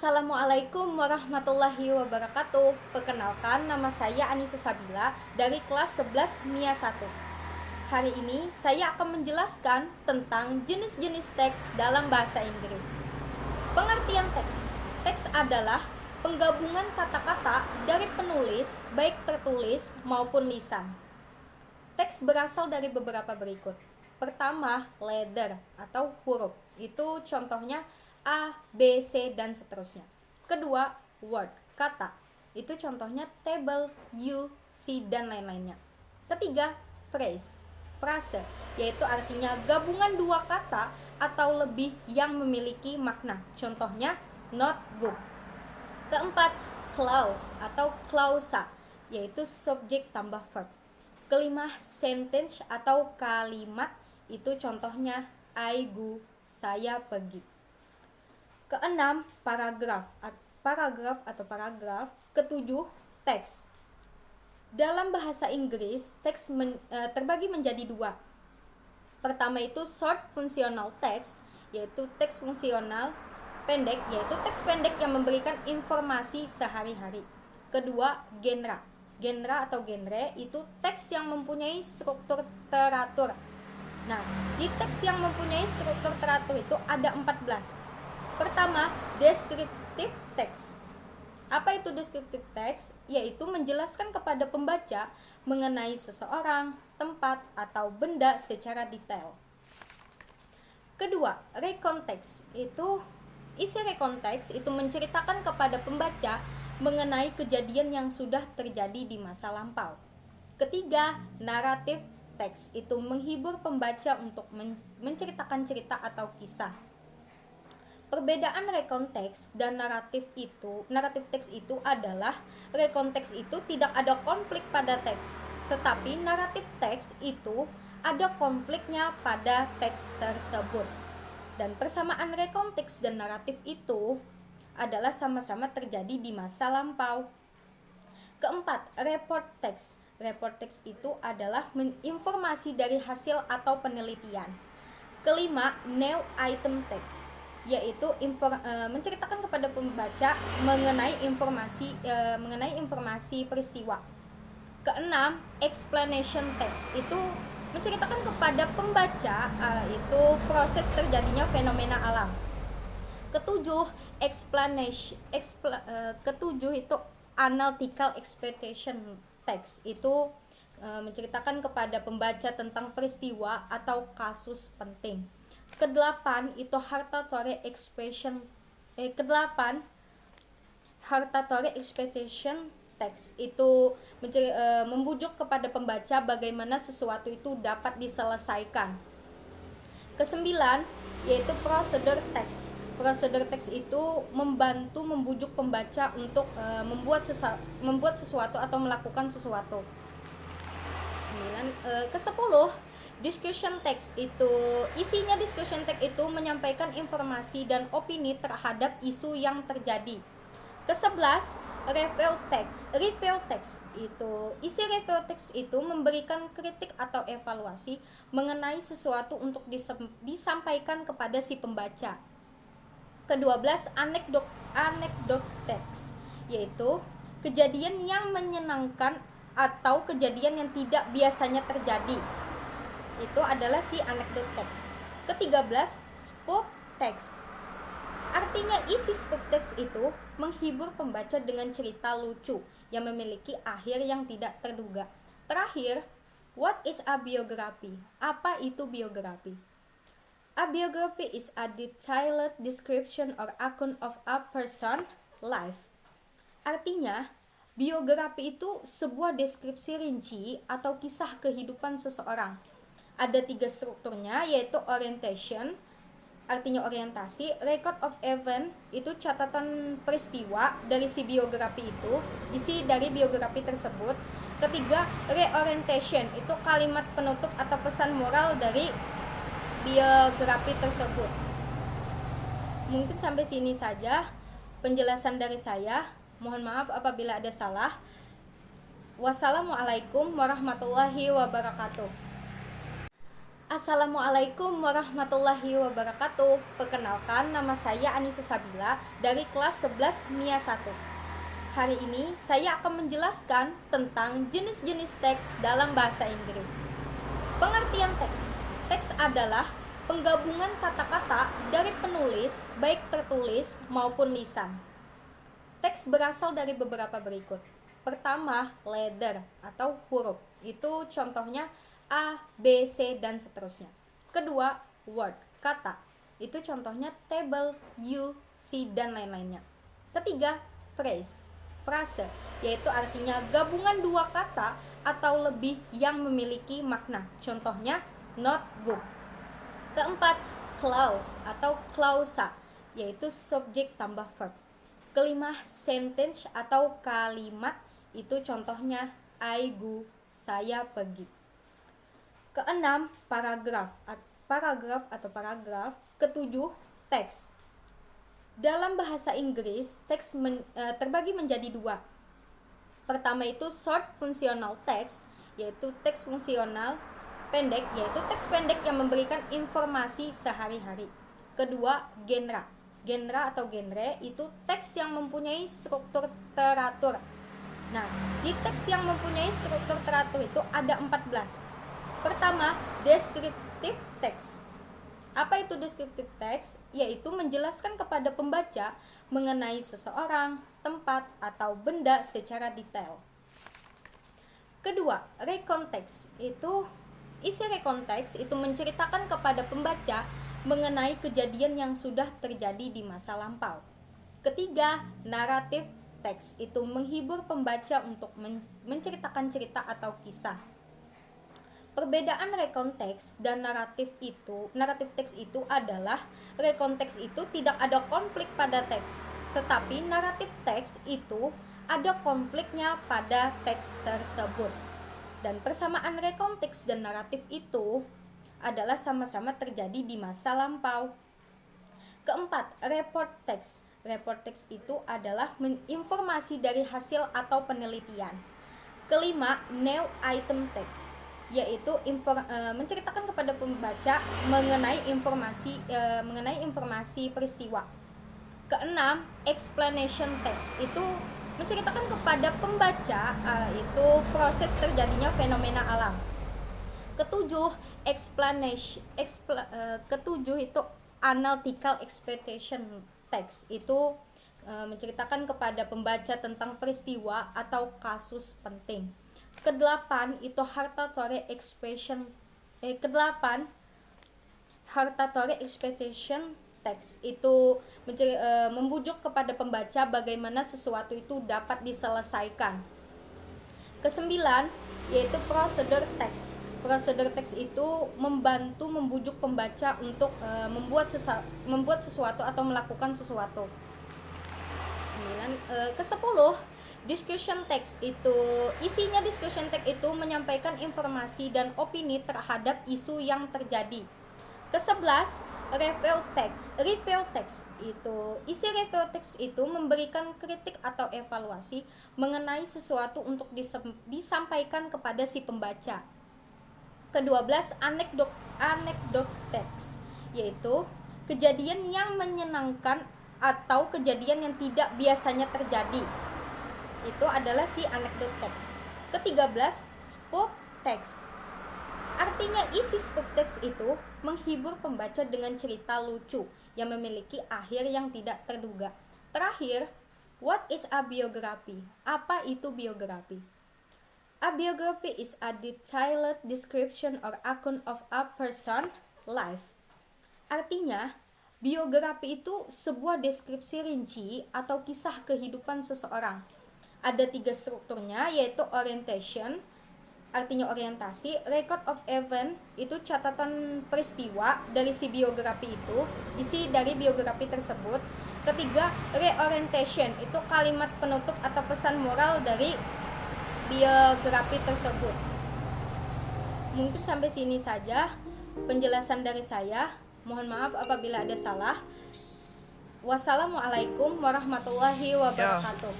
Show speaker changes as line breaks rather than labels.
Assalamualaikum warahmatullahi wabarakatuh. Perkenalkan, nama saya Anissa Sabila dari kelas 11 MIA 1. Hari ini saya akan menjelaskan tentang jenis-jenis teks dalam bahasa Inggris. Pengertian teks. Teks adalah penggabungan kata-kata dari penulis, baik tertulis maupun lisan. Teks berasal dari beberapa berikut. Pertama, letter atau huruf. Itu contohnya A, B, C, dan seterusnya. Kedua, word, kata. Itu contohnya table, you, see, dan lain-lainnya. Ketiga, phrase, frase, yaitu artinya gabungan dua kata atau lebih yang memiliki makna. Contohnya, notebook. Keempat, clause atau clausa, yaitu subjek tambah verb. Kelima, sentence atau kalimat. Itu contohnya, I go, saya pergi. Keenam, paragraf atau paragraf. Ketujuh, teks. Dalam bahasa Inggris, teks terbagi menjadi dua. Pertama itu short functional text, yaitu teks fungsional pendek, yaitu teks pendek yang memberikan informasi sehari-hari. Kedua, genre atau genre itu teks yang mempunyai struktur teratur. Nah, di teks yang mempunyai struktur teratur itu ada 14. Pertama, descriptive text. Apa itu descriptive text? Yaitu menjelaskan kepada pembaca mengenai seseorang, tempat, atau benda secara detail. Kedua, recount text. Isi recount text itu menceritakan kepada pembaca mengenai kejadian yang sudah terjadi di masa lampau. Ketiga, narrative text. Itu menghibur pembaca untuk menceritakan cerita atau kisah. Perbedaan recount text dan narrative text itu adalah recount text itu tidak ada konflik pada teks, tetapi narrative text itu ada konfliknya pada teks tersebut. Dan persamaan recount text dan naratif itu adalah sama-sama terjadi di masa lampau. Keempat, report text. Report text itu adalah informasi dari hasil atau penelitian. Kelima, new item text, yaitu menceritakan kepada pembaca mengenai informasi peristiwa. Keenam, explanation text, itu menceritakan kepada pembaca itu proses terjadinya fenomena alam. Ketujuh, ketujuh itu analytical expectation text, itu menceritakan kepada pembaca tentang peristiwa atau kasus penting. Kedelapan itu hartatory expectation text, itu membujuk kepada pembaca bagaimana sesuatu itu dapat diselesaikan. Kesembilan yaitu procedure text. Procedure text itu membujuk pembaca untuk membuat sesuatu atau melakukan sesuatu. Kesepuluh, discussion text, itu isinya discussion text itu menyampaikan informasi dan opini terhadap isu yang terjadi. Ke-11, review text, itu isi review text itu memberikan kritik atau evaluasi mengenai sesuatu untuk disampaikan kepada si pembaca. Ke-12, anecdote text, yaitu kejadian yang menyenangkan atau kejadian yang tidak biasanya terjadi. Itu adalah si anecdote text. Ke-13, spoof text. Artinya isi spoof text itu menghibur pembaca dengan cerita lucu yang memiliki akhir yang tidak terduga. Terakhir, what is a biography? Apa itu biografi? A biography is a detailed description or account of a person's life. Artinya, biografi itu sebuah deskripsi rinci atau kisah kehidupan seseorang. Ada 3 strukturnya, yaitu orientation, artinya orientasi, record of event, itu catatan peristiwa dari si biografi itu, isi dari biografi tersebut. Ketiga, reorientation, itu kalimat penutup atau pesan moral dari biografi tersebut. Mungkin sampai sini saja penjelasan dari saya. Mohon maaf apabila ada salah. Wassalamualaikum warahmatullahi wabarakatuh. Assalamualaikum warahmatullahi wabarakatuh. Perkenalkan, nama saya Anissa Sabila dari kelas 11 MIA 1. Hari ini saya akan menjelaskan tentang jenis-jenis teks dalam bahasa Inggris. Pengertian teks. Teks adalah penggabungan kata-kata dari penulis, baik tertulis maupun lisan. Teks berasal dari beberapa berikut. Pertama, letter atau huruf. Itu contohnya A, B, C, dan seterusnya. Kedua, word, kata. Itu contohnya table, you, see, dan lain-lainnya. Ketiga, phrase, frase, yaitu artinya gabungan dua kata atau lebih yang memiliki makna. Contohnya notebook. Keempat, clause atau clausa, yaitu subjek tambah verb. Kelima, sentence atau kalimat, itu contohnya I go, saya pergi. Keenam, paragraf atau paragraf. Ketujuh, teks. Dalam bahasa Inggris, teks terbagi menjadi dua. Pertama itu short functional text, yaitu teks fungsional pendek, yaitu teks pendek yang memberikan informasi sehari-hari. Kedua, genre atau genre itu teks yang mempunyai struktur teratur. Nah, di teks yang mempunyai struktur teratur itu ada 14. Pertama, descriptive text. Apa itu descriptive text? Yaitu menjelaskan kepada pembaca mengenai seseorang, tempat, atau benda secara detail. Kedua, recount text. Isi recount text itu menceritakan kepada pembaca mengenai kejadian yang sudah terjadi di masa lampau. Ketiga, narrative text. Itu menghibur pembaca untuk menceritakan cerita atau kisah. Perbedaan recount text dan naratif text itu adalah recount text itu tidak ada konflik pada teks, tetapi naratif text itu ada konfliknya pada teks tersebut. Dan persamaan recount text dan naratif itu adalah sama-sama terjadi di masa lampau. Keempat, report text. Report text itu adalah informasi dari hasil atau penelitian. Kelima, new item text, yaitu menceritakan kepada pembaca mengenai informasi peristiwa. Keenam, explanation text, itu menceritakan kepada pembaca itu proses terjadinya fenomena alam. Ketujuh, ketujuh itu analytical expectation text, itu menceritakan kepada pembaca tentang peristiwa atau kasus penting. Kedelapan itu hartatory expectation text, itu membujuk kepada pembaca bagaimana sesuatu itu dapat diselesaikan. Kesembilan yaitu procedure text. Procedure text itu membujuk pembaca untuk membuat sesuatu atau melakukan sesuatu. Kesepuluh, discussion text, itu isinya discussion text itu menyampaikan informasi dan opini terhadap isu yang terjadi. Ke-11, review text, itu isi review text itu memberikan kritik atau evaluasi mengenai sesuatu untuk disampaikan kepada si pembaca. Ke-12, anecdote text, yaitu kejadian yang menyenangkan atau kejadian yang tidak biasanya terjadi. Itu adalah si anecdote text. Ke-13, spoof text. Artinya isi spoof text itu menghibur pembaca dengan cerita lucu yang memiliki akhir yang tidak terduga. Terakhir, what is a biography? Apa itu biografi? A biography is a detailed description or account of a person's life. Artinya, biografi itu sebuah deskripsi rinci atau kisah kehidupan seseorang. Ada 3 strukturnya, yaitu orientation, artinya orientasi, record of event, itu catatan peristiwa dari si biografi itu, isi dari biografi tersebut. Ketiga, reorientation, itu kalimat penutup atau pesan moral dari biografi tersebut. Mungkin sampai sini saja penjelasan dari saya. Mohon maaf apabila ada salah. Wassalamualaikum warahmatullahi wabarakatuh.